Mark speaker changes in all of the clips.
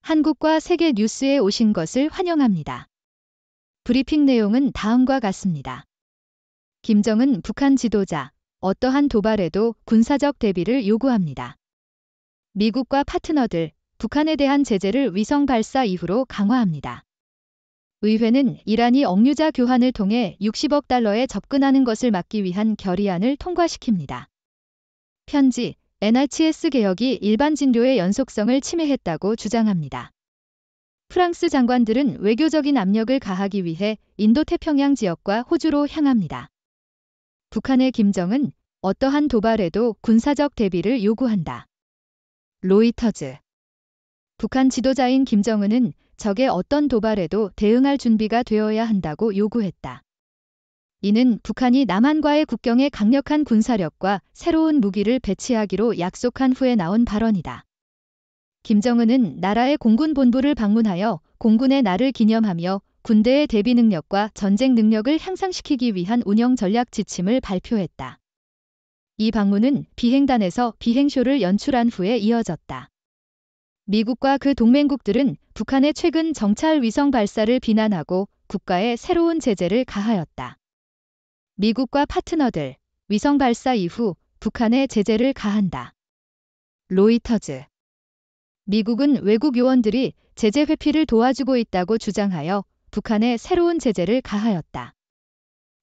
Speaker 1: 한국과 세계 뉴스에 오신 것을 환영합니다. 브리핑 내용은 다음과 같습니다. 김정은 북한 지도자, 어떠한 도발에도 군사적 대비를 요구합니다. 미국과 파트너들, 북한에 대한 제재를 위성 발사 이후로 강화합니다. 의회는 이란이 억류자 교환을 통해 60억 달러에 접근하는 것을 막기 위한 결의안을 통과시킵니다. 편지, NHS 개혁이 일반 진료의 연속성을 침해했다고 주장합니다. 프랑스 장관들은 외교적인 압력을 가하기 위해 인도태평양 지역과 호주로 향합니다. 북한의 김정은, 어떠한 도발에도 군사적 대비를 요구한다. 로이터즈. 북한 지도자인 김정은은 적의 어떤 도발에도 대응할 준비가 되어야 한다고 요구했다. 이는 북한이 남한과의 국경에 강력한 군사력과 새로운 무기를 배치하기로 약속한 후에 나온 발언이다. 김정은은 나라의 공군 본부를 방문하여 공군의 날을 기념하며 군대의 대비 능력과 전쟁 능력을 향상시키기 위한 운영 전략 지침을 발표했다. 이 방문은 비행단에서 비행쇼를 연출한 후에 이어졌다. 미국과 그 동맹국들은 북한의 최근 정찰 위성 발사를 비난하고 국가에 새로운 제재를 가하였다. 미국과 파트너들, 위성 발사 이후 북한에 제재를 가한다. 로이터즈. 미국은 외국 요원들이 제재 회피를 도와주고 있다고 주장하여 북한에 새로운 제재를 가하였다.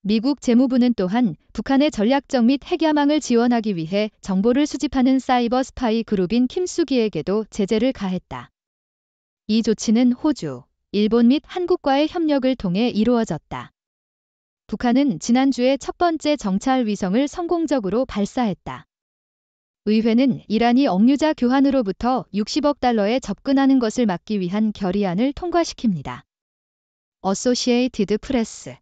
Speaker 1: 미국 재무부는 또한 북한의 전략적 및 핵야망을 지원하기 위해 정보를 수집하는 사이버 스파이 그룹인 김수기에게도 제재를 가했다. 이 조치는 호주, 일본 및 한국과의 협력을 통해 이루어졌다. 북한은 지난주에 첫 번째 정찰 위성을 성공적으로 발사했다. 의회는 이란이 억류자 교환으로부터 60억 달러에 접근하는 것을 막기 위한 결의안을 통과시킵니다. 어소시에이티드 프레스.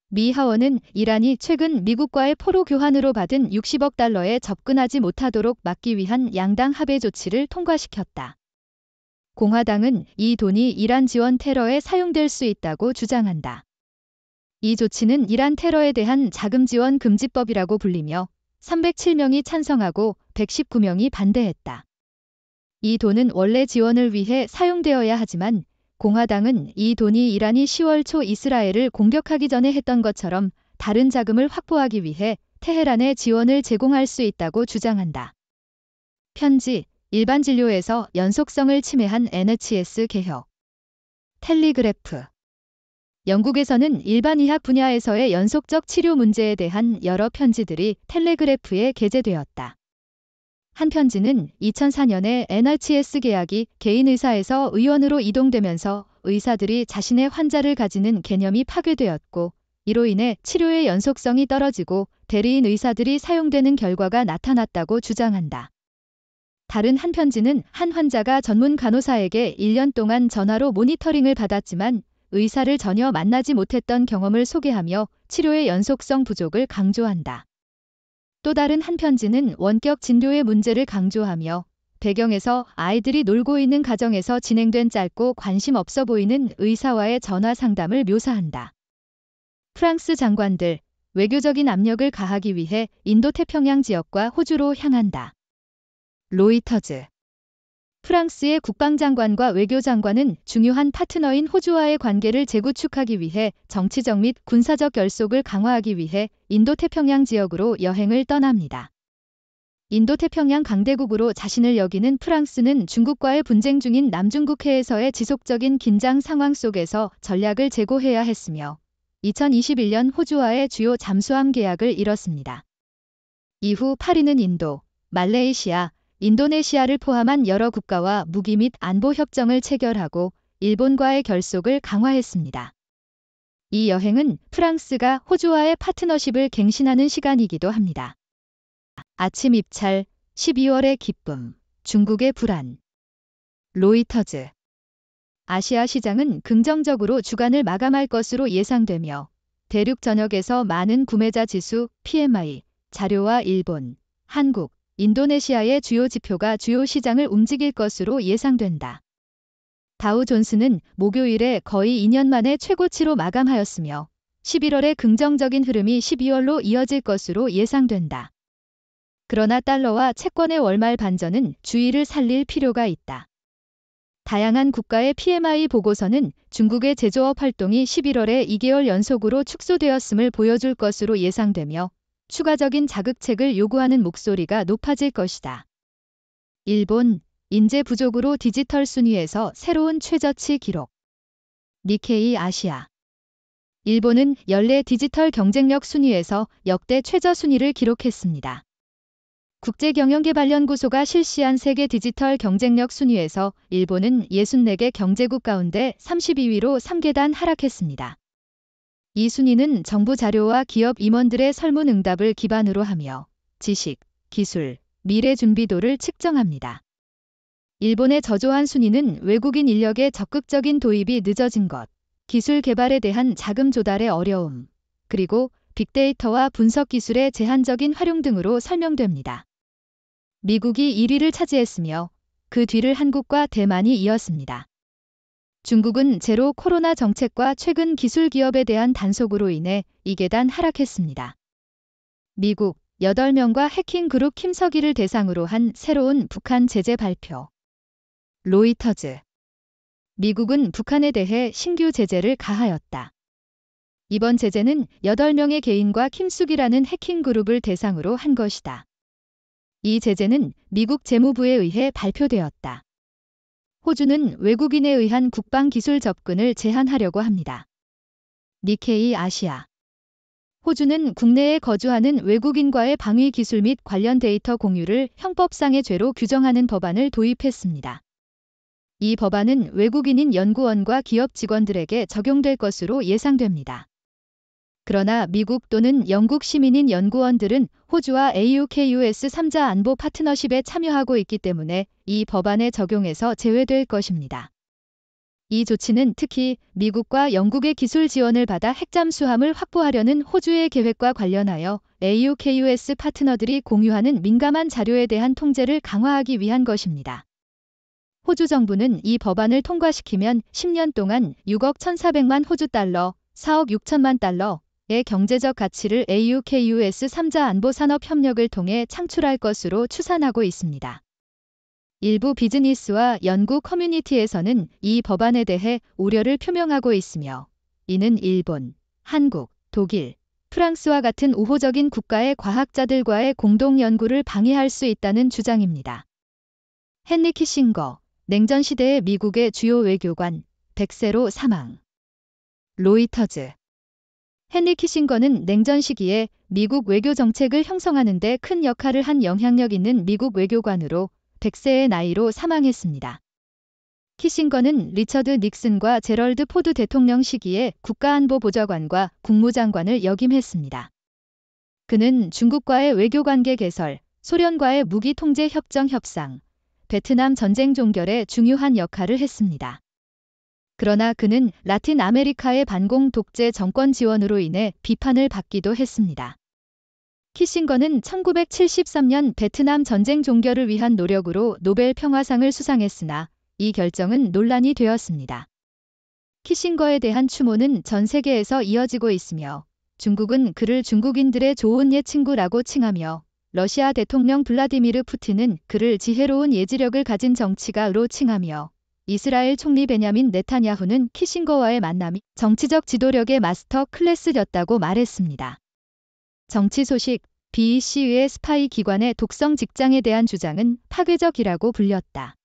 Speaker 1: 미 하원은 이란이 최근 미국과의 포로 교환으로 받은 60억 달러에 접근하지 못하도록 막기 위한 양당 합의 조치를 통과시켰다. 공화당은 이 돈이 이란 지원 테러에 사용될 수 있다고 주장한다. 이 조치는 이란 테러에 대한 자금 지원 금지법이라고 불리며 307명이 찬성하고 119명이 반대했다. 이 돈은 원래 지원을 위해 사용되어야 하지만 공화당은 이 돈이 이란이 10월 초 이스라엘을 공격하기 전에 했던 것처럼 다른 자금을 확보하기 위해 테헤란에 지원을 제공할 수 있다고 주장한다. 편지, 일반 진료에서 연속성을 침해한 NHS 개혁. 텔리그래프. 영국에서는 일반 의학 분야에서의 연속적 치료 문제에 대한 여러 편지들이 텔레그래프에 게재되었다. 한 편지는 2004년에 NHS 계약이 개인 의사에서 의원으로 이동되면서 의사들이 자신의 환자를 가지는 개념이 파괴되었고 이로 인해 치료의 연속성이 떨어지고 대리인 의사들이 사용되는 결과가 나타났다고 주장한다. 다른 한 편지는 한 환자가 전문 간호사에게 1년 동안 전화로 모니터링을 받았지만 의사를 전혀 만나지 못했던 경험을 소개하며 치료의 연속성 부족을 강조한다. 또 다른 한 편지는 원격 진료의 문제를 강조하며 배경에서 아이들이 놀고 있는 가정에서 진행된 짧고 관심 없어 보이는 의사와의 전화 상담을 묘사한다. 프랑스 장관들, 외교적인 압력을 가하기 위해 인도태평양 지역과 호주로 향한다. 로이터즈. 프랑스의 국방장관과 외교장관은 중요한 파트너인 호주와의 관계를 재구축하기 위해 정치적 및 군사적 결속을 강화하기 위해 인도태평양 지역으로 여행을 떠납니다. 인도태평양 강대국으로 자신을 여기는 프랑스는 중국과의 분쟁 중인 남중국해에서의 지속적인 긴장 상황 속에서 전략을 재고해야 했으며 2021년 호주와의 주요 잠수함 계약을 이뤘습니다. 이후 파리는 인도, 말레이시아, 인도네시아를 포함한 여러 국가와 무기 및 안보 협정을 체결하고 일본과의 결속을 강화했습니다. 이 여행은 프랑스가 호주와의 파트너십을 갱신하는 시간이기도 합니다. 아침 입찰, 12월의 기쁨, 중국의 불안. 로이터즈. 아시아 시장은 긍정적으로 주간을 마감할 것으로 예상되며 대륙 전역에서 많은 구매자 지수, PMI, 자료와 일본, 한국, 인도네시아의 주요 지표가 주요 시장을 움직일 것으로 예상된다. 다우존스는 목요일에 거의 2년 만에 최고치로 마감하였으며 11월의 긍정적인 흐름이 12월로 이어질 것으로 예상된다. 그러나 달러와 채권의 월말 반전은 주의를 살릴 필요가 있다. 다양한 국가의 PMI 보고서는 중국의 제조업 활동이 11월에 2개월 연속으로 축소되었음을 보여줄 것으로 예상되며 추가적인 자극책을 요구하는 목소리가 높아질 것이다. 일본, 인재 부족으로 디지털 순위에서 새로운 최저치 기록. 니케이 아시아. 일본은 연례 디지털 경쟁력 순위에서 역대 최저 순위를 기록했습니다. 국제경영개발연구소가 실시한 세계 디지털 경쟁력 순위에서 일본은 64개 경제국 가운데 32위로 3계단 하락했습니다. 이 순위는 정부 자료와 기업 임원들의 설문 응답을 기반으로 하며 지식, 기술, 미래 준비도를 측정합니다. 일본의 저조한 순위는 외국인 인력의 적극적인 도입이 늦어진 것, 기술 개발에 대한 자금 조달의 어려움, 그리고 빅데이터와 분석 기술의 제한적인 활용 등으로 설명됩니다. 미국이 1위를 차지했으며 그 뒤를 한국과 대만이 이었습니다. 중국은 제로 코로나 정책과 최근 기술 기업에 대한 단속으로 인해 2계단 하락했습니다. 미국 8명과 해킹 그룹 김석희를 대상으로 한 새로운 북한 제재 발표. 로이터즈. 미국은 북한에 대해 신규 제재를 가하였다. 이번 제재는 8명의 개인과 김숙이라는 해킹 그룹을 대상으로 한 것이다. 이 제재는 미국 재무부에 의해 발표되었다. 호주는 외국인에 의한 국방기술 접근을 제한하려고 합니다. 니케이 아시아. 호주는 국내에 거주하는 외국인과의 방위 기술 및 관련 데이터 공유를 형법상의 죄로 규정하는 법안을 도입했습니다. 이 법안은 외국인인 연구원과 기업 직원들에게 적용될 것으로 예상됩니다. 그러나 미국 또는 영국 시민인 연구원들은 호주와 AUKUS 3자 안보 파트너십에 참여하고 있기 때문에 이 법안의 적용에서 제외될 것입니다. 이 조치는 특히 미국과 영국의 기술 지원을 받아 핵잠수함을 확보하려는 호주의 계획과 관련하여 AUKUS 파트너들이 공유하는 민감한 자료에 대한 통제를 강화하기 위한 것입니다. 호주 정부는 이 법안을 통과시키면 10년 동안 6억 1,400만 호주 달러, 4억 6천만 달러의 경제적 가치를 AUKUS 3자 안보산업 협력을 통해 창출할 것으로 추산하고 있습니다. 일부 비즈니스와 연구 커뮤니티에서는 이 법안에 대해 우려를 표명하고 있으며 이는 일본, 한국, 독일, 프랑스와 같은 우호적인 국가의 과학자들과의 공동 연구를 방해할 수 있다는 주장입니다. 헨리 키싱거, 냉전 시대의 미국의 주요 외교관, 백세로 사망. 로이터즈. 헨리 키싱거는 냉전 시기에 미국 외교 정책을 형성하는 데 큰 역할을 한 영향력 있는 미국 외교관으로 100세의 나이로 사망했습니다. 키싱거는 리처드 닉슨과 제럴드 포드 대통령 시기에 국가안보보좌관과 국무장관을 역임했습니다. 그는 중국과의 외교관계 개설, 소련과의 무기통제 협정 협상, 베트남 전쟁 종결에 중요한 역할을 했습니다. 그러나 그는 라틴 아메리카의 반공 독재 정권 지원으로 인해 비판을 받기도 했습니다. 키싱거는 1973년 베트남 전쟁 종결을 위한 노력으로 노벨 평화상을 수상했으나 이 결정은 논란이 되었습니다. 키싱거에 대한 추모는 전 세계에서 이어지고 있으며 중국은 그를 중국인들의 좋은 옛 친구라고 칭하며 러시아 대통령 블라디미르 푸틴은 그를 지혜로운 예지력을 가진 정치가로 칭하며 이스라엘 총리 베냐민 네타냐후는 키싱거와의 만남이 정치적 지도력의 마스터 클래스였다고 말했습니다. 정치 소식, BEC의 스파이 기관의 독성 직장에 대한 주장은 파괴적이라고 불렸다.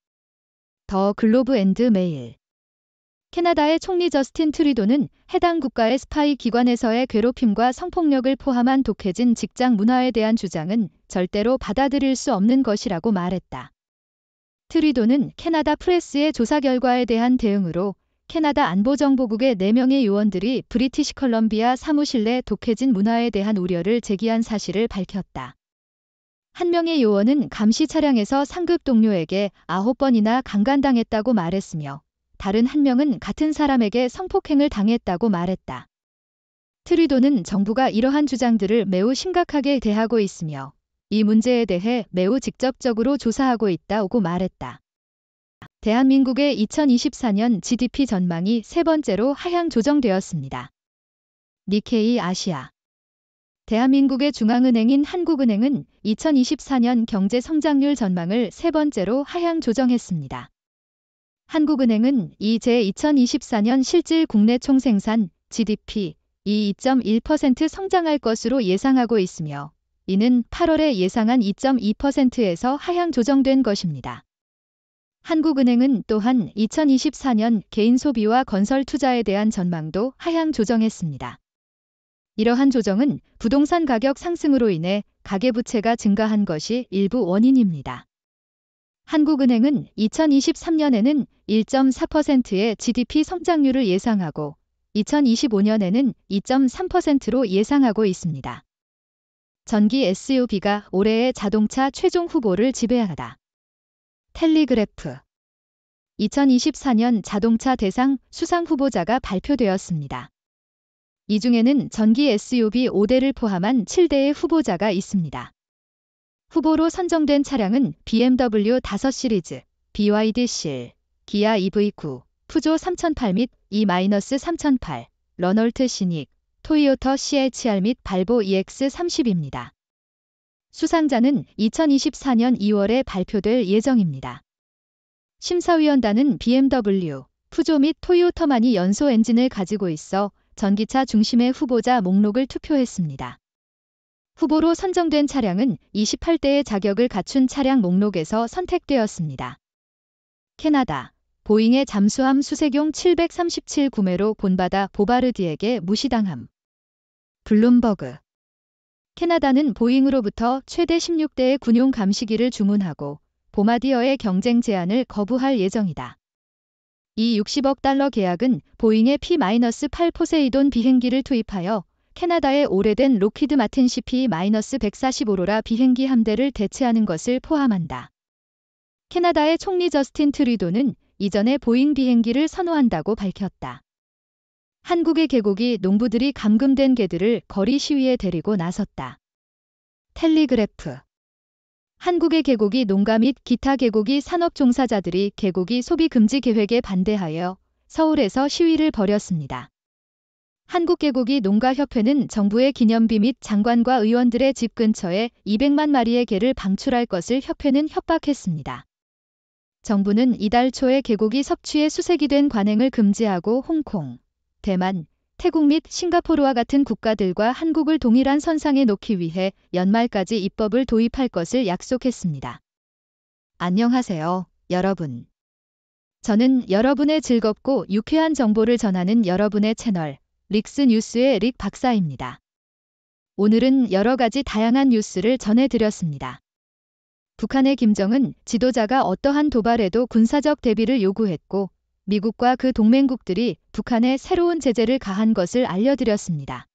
Speaker 1: 더 글로브 앤드 메일. 캐나다의 총리 저스틴 트루도는 해당 국가의 스파이 기관에서의 괴롭힘과 성폭력을 포함한 독해진 직장 문화에 대한 주장은 절대로 받아들일 수 없는 것이라고 말했다. 트루도는 캐나다 프레스의 조사 결과에 대한 대응으로 캐나다 안보정보국의 4명의 요원들이 브리티시 컬럼비아 사무실 내 독해진 문화에 대한 우려를 제기한 사실을 밝혔다. 한 명의 요원은 감시 차량에서 상급 동료에게 9번이나 강간당했다고 말했으며 다른 한 명은 같은 사람에게 성폭행을 당했다고 말했다. 트루도는 정부가 이러한 주장들을 매우 심각하게 대하고 있으며 이 문제에 대해 매우 직접적으로 조사하고 있다고 말했다. 대한민국의 2024년 GDP 전망이 세 번째로 하향 조정되었습니다. 니케이 아시아. 대한민국의 중앙은행인 한국은행은 2024년 경제 성장률 전망을 세 번째로 하향 조정했습니다. 한국은행은 이 제2024년 실질 국내 총생산 GDP 2.1% 성장할 것으로 예상하고 있으며 이는 8월에 예상한 2.2%에서 하향 조정된 것입니다. 한국은행은 또한 2024년 개인 소비와 건설 투자에 대한 전망도 하향 조정했습니다. 이러한 조정은 부동산 가격 상승으로 인해 가계부채가 증가한 것이 일부 원인입니다. 한국은행은 2023년에는 1.4%의 GDP 성장률을 예상하고 2025년에는 2.3%로 예상하고 있습니다. 전기 SUV가 올해의 자동차 최종 후보를 지배하다. 텔리그래프 2024년 자동차 대상 수상 후보자가 발표되었습니다. 이 중에는 전기 SUV 5대를 포함한 7대의 후보자가 있습니다. 후보로 선정된 차량은 BMW 5 시리즈, BYD 실, 기아 EV9, 푸조 3008 및 E-3008, 르놀트 시닉, 토요타 CHR 및 발보 EX30입니다. 수상자는 2024년 2월에 발표될 예정입니다. 심사위원단은 BMW, 푸조 및 토요타만이 연소 엔진을 가지고 있어 전기차 중심의 후보자 목록을 투표했습니다. 후보로 선정된 차량은 28대의 자격을 갖춘 차량 목록에서 선택되었습니다. 캐나다, 보잉의 잠수함 수색용 737 구매로 본바다 보바르디에게 무시당함. 블룸버그 캐나다는 보잉으로부터 최대 16대의 군용 감시기를 주문하고 보마디어의 경쟁 제안을 거부할 예정이다. 이 60억 달러 계약은 보잉의 P-8 포세이돈 비행기를 투입하여 캐나다의 오래된 록히드 마틴 CP-140 오로라 비행기 함대를 대체하는 것을 포함한다. 캐나다의 총리 저스틴 트루도는 이전에 보잉 비행기를 선호한다고 밝혔다. 한국의 계곡이 농부들이 감금된 개들을 거리 시위에 데리고 나섰다. 텔리그래프 한국의 계곡이 농가 및 기타 계곡이 산업 종사자들이 계곡이 소비 금지 계획에 반대하여 서울에서 시위를 벌였습니다. 한국계곡이 농가협회는 정부의 기념비 및 장관과 의원들의 집 근처에 200만 마리의 개를 방출할 것을 협회는 협박했습니다. 정부는 이달 초에 계곡이 섭취에 수색이 된 관행을 금지하고 홍콩, 대만, 태국 및 싱가포르와 같은 국가들과 한국을 동일한 선상에 놓기 위해 연말까지 입법을 도입할 것을 약속했습니다. 안녕하세요, 여러분. 저는 여러분의 즐겁고 유쾌한 정보를 전하는 여러분의 채널 릭스 뉴스의 릭 박사입니다. 오늘은 여러 가지 다양한 뉴스를 전해드렸습니다. 북한의 김정은 지도자가 어떠한 도발에도 군사적 대비를 요구했고 미국과 그 동맹국들이 북한에 새로운 제재를 가한 것을 알려드렸습니다.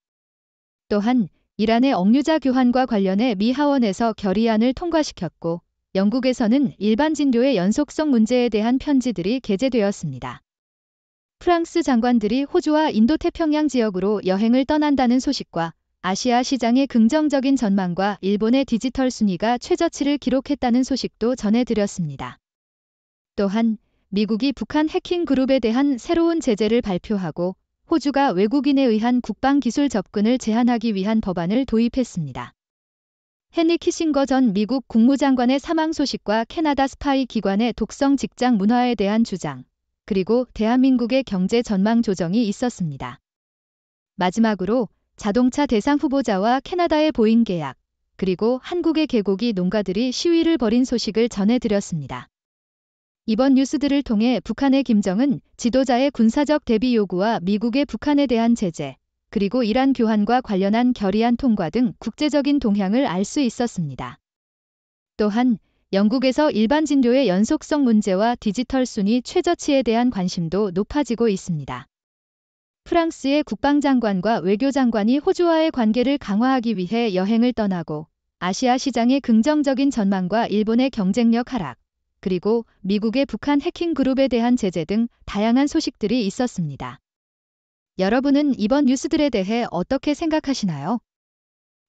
Speaker 1: 또한 이란의 억류자 교환과 관련해 미 하원에서 결의안을 통과시켰고 영국에서는 일반 진료의 연속성 문제에 대한 편지들이 게재되었습니다. 프랑스 장관들이 호주와 인도태평양 지역으로 여행을 떠난다는 소식과 아시아 시장의 긍정적인 전망과 일본의 디지털 순위가 최저치를 기록했다는 소식도 전해드렸습니다. 또한 미국이 북한 해킹 그룹에 대한 새로운 제재를 발표하고 호주가 외국인에 의한 국방기술 접근을 제한하기 위한 법안을 도입했습니다. 헨리 키싱거 전 미국 국무장관의 사망 소식과 캐나다 스파이 기관의 독성 직장 문화에 대한 주장, 그리고 대한민국의 경제 전망 조정이 있었습니다. 마지막으로 자동차 대상 후보자와 캐나다의 보잉 계약, 그리고 한국의 계곡이 농가들이 시위를 벌인 소식을 전해드렸습니다. 이번 뉴스들을 통해 북한의 김정은 지도자의 군사적 대비 요구와 미국의 북한에 대한 제재, 그리고 이란 교환과 관련한 결의안 통과 등 국제적인 동향을 알 수 있었습니다. 또한 영국에서 일반 진료의 연속성 문제와 디지털 순위 최저치에 대한 관심도 높아지고 있습니다. 프랑스의 국방장관과 외교장관이 호주와의 관계를 강화하기 위해 여행을 떠나고 아시아 시장의 긍정적인 전망과 일본의 경쟁력 하락, 그리고 미국의 북한 해킹 그룹에 대한 제재 등 다양한 소식들이 있었습니다. 여러분은 이번 뉴스들에 대해 어떻게 생각하시나요?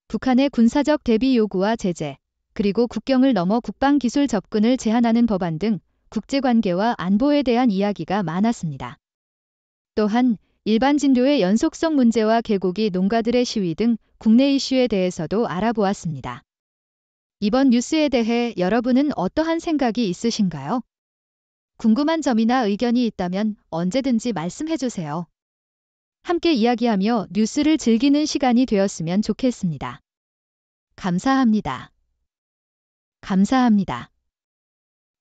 Speaker 1: 북한의 군사적 대비 요구와 제재, 그리고 국경을 넘어 국방기술 접근을 제한하는 법안 등 국제관계와 안보에 대한 이야기가 많았습니다. 또한 일반 진료의 연속성 문제와 계곡이 농가들의 시위 등 국내 이슈에 대해서도 알아보았습니다. 이번 뉴스에 대해 여러분은 어떠한 생각이 있으신가요? 궁금한 점이나 의견이 있다면 언제든지 말씀해주세요. 함께 이야기하며 뉴스를 즐기는 시간이 되었으면 좋겠습니다. 감사합니다. 감사합니다.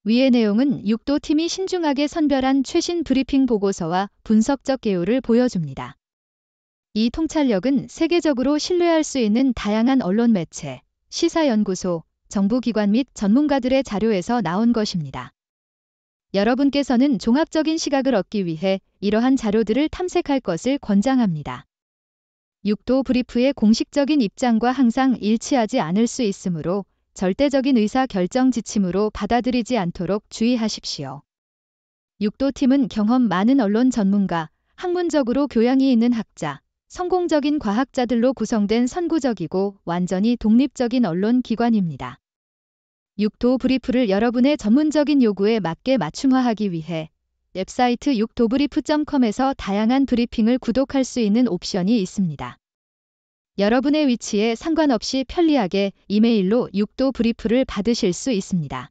Speaker 1: 위의 내용은 6도 팀이 신중하게 선별한 최신 브리핑 보고서와 분석적 개요를 보여줍니다. 이 통찰력은 세계적으로 신뢰할 수 있는 다양한 언론 매체, 시사연구소, 정부기관 및 전문가들의 자료에서 나온 것입니다. 여러분께서는 종합적인 시각을 얻기 위해 이러한 자료들을 탐색할 것을 권장합니다. 6도 브리프의 공식적인 입장과 항상 일치하지 않을 수 있으므로 절대적인 의사 결정 지침으로 받아들이지 않도록 주의하십시오. 6도 팀은 경험 많은 언론 전문가, 학문적으로 교양이 있는 학자, 성공적인 과학자들로 구성된 선구적이고 완전히 독립적인 언론 기관입니다. 6도 브리프를 여러분의 전문적인 요구에 맞게 맞춤화하기 위해 웹사이트 6도브리프.com에서 다양한 브리핑을 구독할 수 있는 옵션이 있습니다. 여러분의 위치에 상관없이 편리하게 이메일로 6도 브리프를 받으실 수 있습니다.